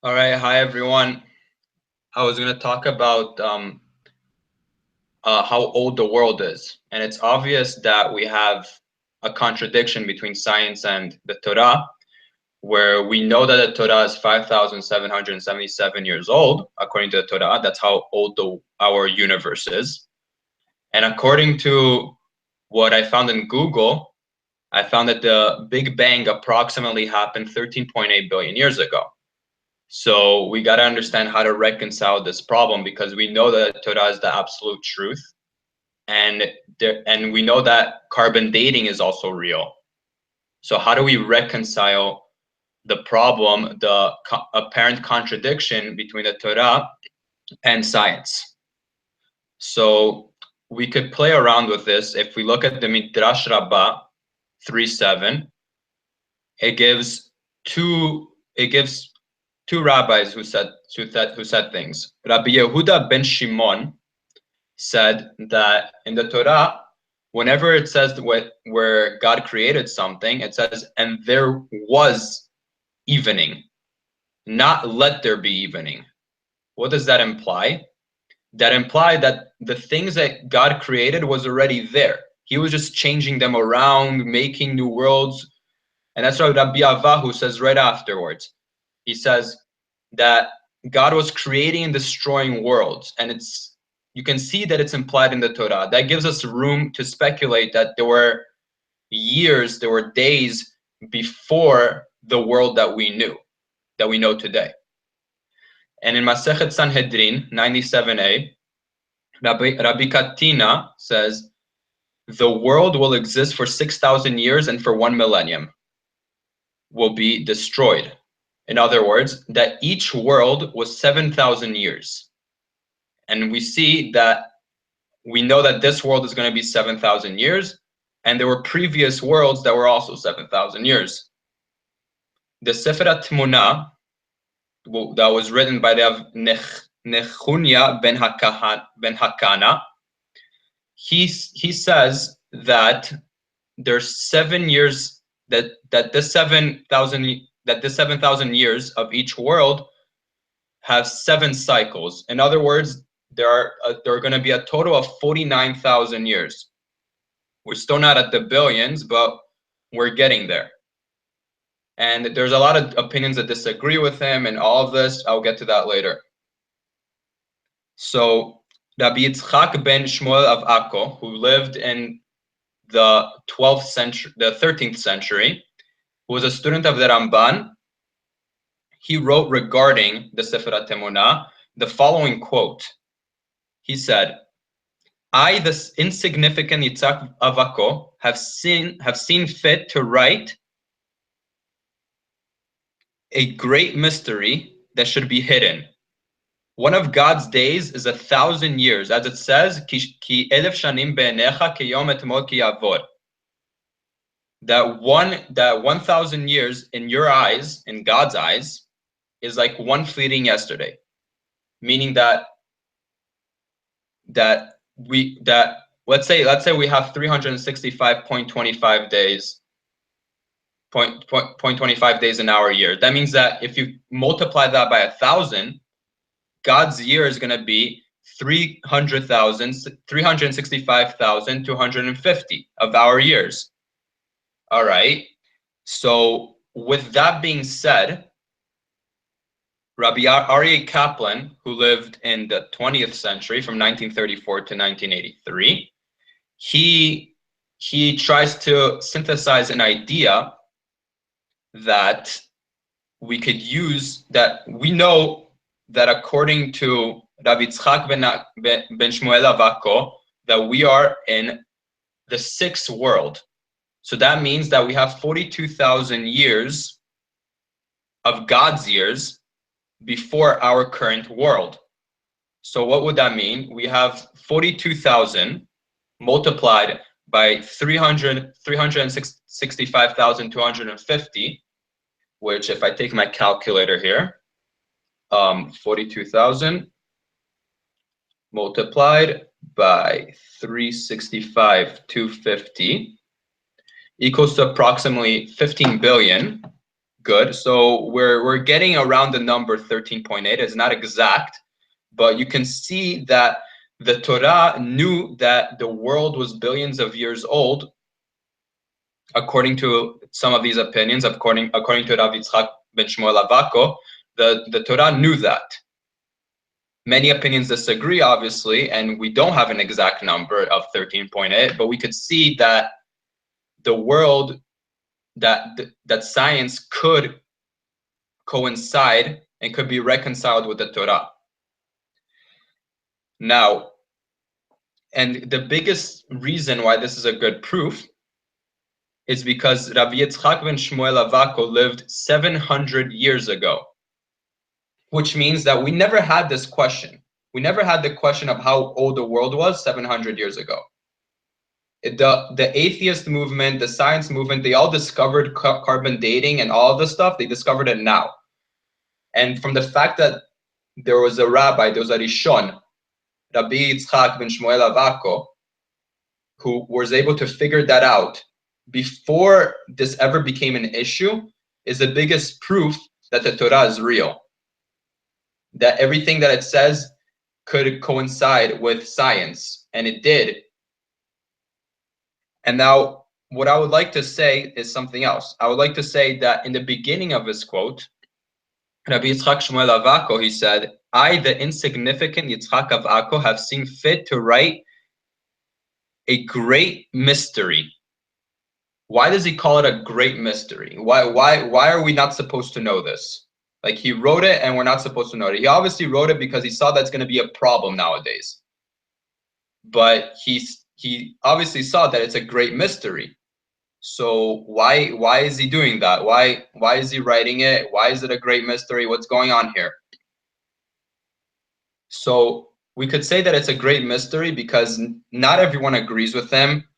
All right, hi everyone. I was going to talk about how old the world is, and it's obvious that we have a contradiction between science and the Torah, where we know that the Torah is 5,777 years old, according to the Torah. That's how old our universe is. And according to what I found in Google, I found that the Big Bang approximately happened 13.8 billion years ago. So we got to understand how to reconcile this problem because we know that Torah is the absolute truth, and and we know that carbon dating is also real. So how do we reconcile the problem, the apparent contradiction between the Torah and science? So we could play around with this. If we look at the Midrash Rabbah 3:7, it gives two. It gives two rabbis who said things. Rabbi Yehuda ben Shimon said that in the Torah, whenever it says where God created something, it says, and there was evening, not let there be evening. What does that imply? That implied that the things that God created was already there. He was just changing them around, making new worlds. And that's what Rabbi Avahu says right afterwards. He says that God was creating and destroying worlds, and you can see that it's implied in the Torah. That gives us room to speculate that there were years, there were days before the world that we know today. And in Masechet Sanhedrin 97a, Rabbi Katina says the world will exist for 6,000 years and for 1 millennium will be destroyed. In other words, that each world was 7,000 years. And we know that this world is going to be 7,000 years, and there were previous worlds that were also 7,000 years. The Sefer Tmuna, that was written by the Nechunya ben Hakana, he says that there's 7 years that this 7,000 years of each world have 7 cycles. In other words, there are going to be a total of 49,000 years. We're still not at the billions, but we're getting there. And there's a lot of opinions that disagree with him and all of this. I'll get to that later. So Rabbi Yitzchak ben Shmuel of Akko, who lived in the 12th century, the 13th century, who was a student of the Ramban, he wrote regarding the Sefer HaTemunah the following quote. He said, I, the insignificant Yitzhak of Akko, have seen fit to write a great mystery that should be hidden. One of God's days is 1,000 years, as it says, Ki elef shanim be'enecha keyom etmol ki yavor. That 1,000 years in your eyes, in God's eyes, is like one fleeting yesterday. Meaning that let's say we have 365.25 days, 0.25 days in our year. That means that if you multiply that by 1,000, God's year is going to be 365,250 of our years. All right. So with that being said, Rabbi Aryeh Kaplan, who lived in the 20th century from 1934 to 1983, he tries to synthesize an idea that we could use, that we know that according to Rabbi Yitzchak ben Shmuel of Akko, that we are in the 6th world. So that means that we have 42,000 years of God's years before our current world. So what would that mean? We have 42,000 multiplied by 365,250, which if I take my calculator here, 42,000 multiplied by 365,250 equals to approximately 15 billion. good. So we're getting around the number 13.8. It's not exact, but you can see that the Torah knew that the world was billions of years old, according to some of these opinions. According to Rav Yitzchak ben Shmuel Avako, the Torah knew that. Many opinions disagree, obviously, and we don't have an exact number of 13.8, but we could see that the world, that science could coincide and could be reconciled with the Torah. Now, and the biggest reason why this is a good proof is because Rabbi Yitzchak ben Shmuel Avako lived 700 years ago, which means that we never had this question. We never had the question of how old the world was 700 years ago. The atheist movement, the science movement, they all discovered carbon dating and all of this stuff. They discovered it now. And from the fact that there was a rabbi, there was a Rishon, Rabbi Yitzchak ben Shmuel Avako, who was able to figure that out before this ever became an issue, is the biggest proof that the Torah is real. That everything that it says could coincide with science, and it did. And now, what I would like to say is something else. I would like to say that in the beginning of his quote, Rabbi Yitzchak Shmuel Avako, he said, "I, the insignificant Yitzchak of Akko, have seen fit to write a great mystery." Why does he call it a great mystery? Why are we not supposed to know this? Like, he wrote it and we're not supposed to know it. He obviously wrote it because he saw that's going to be a problem nowadays. But he obviously saw that it's a great mystery. So why is he doing that? Why is he writing it? Why is it a great mystery? What's going on here? So we could say that it's a great mystery because not everyone agrees with him.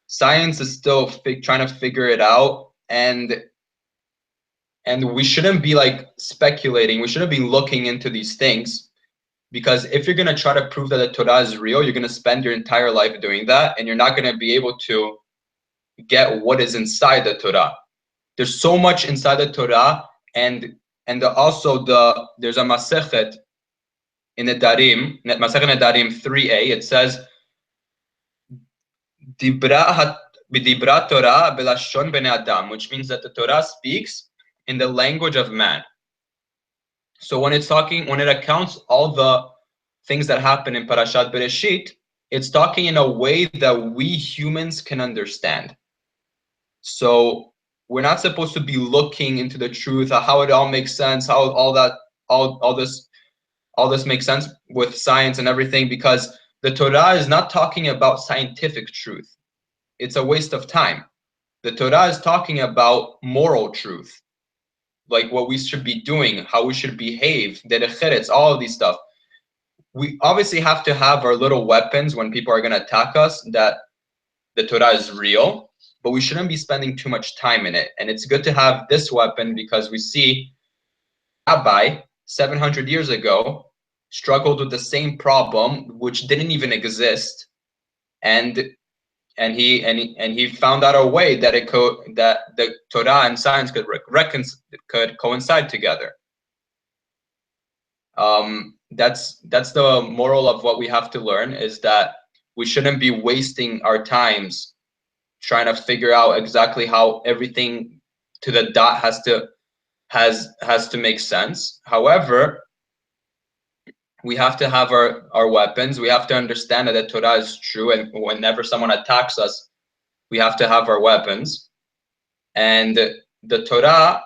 Science is still trying to figure it out, and we shouldn't be like speculating. We shouldn't be looking into these things, because if you're going to try to prove that the Torah is real, you're going to spend your entire life doing that, and you're not going to be able to get what is inside the Torah. There's so much inside the Torah, and there's a Masechet in Nedarim, Masechet Nedarim 3a. It says, B'dibra Torah belashon bnei Adam, which means that the Torah speaks in the language of man. So when it accounts all the things that happen in Parashat Bereshit, it's talking in a way that we humans can understand. So we're not supposed to be looking into the truth, how it all makes sense, how all this makes sense with science and everything, because the Torah is not talking about scientific truth. It's a waste of time. The Torah is talking about moral truth, like what we should be doing, how we should behave, derech eretz, all of these stuff. We obviously have to have our little weapons when people are going to attack us, that the Torah is real, but we shouldn't be spending too much time in it. And it's good to have this weapon because we see Rabbi 700 years ago struggled with the same problem, which didn't even exist, and he found out a way that that the Torah and science could coincide together. That's the moral of what we have to learn, is that we shouldn't be wasting our times trying to figure out exactly how everything to the dot has to make sense. However, we have to have our weapons. We have to understand that the Torah is true, and whenever someone attacks us, we have to have our weapons. And the Torah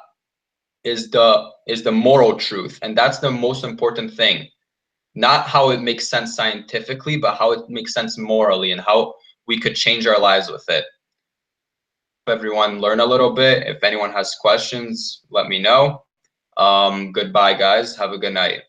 is the moral truth, and that's the most important thing. Not how it makes sense scientifically, but how it makes sense morally, and how we could change our lives with it. Everyone learn a little bit. If anyone has questions, let me know. Goodbye, guys. Have a good night.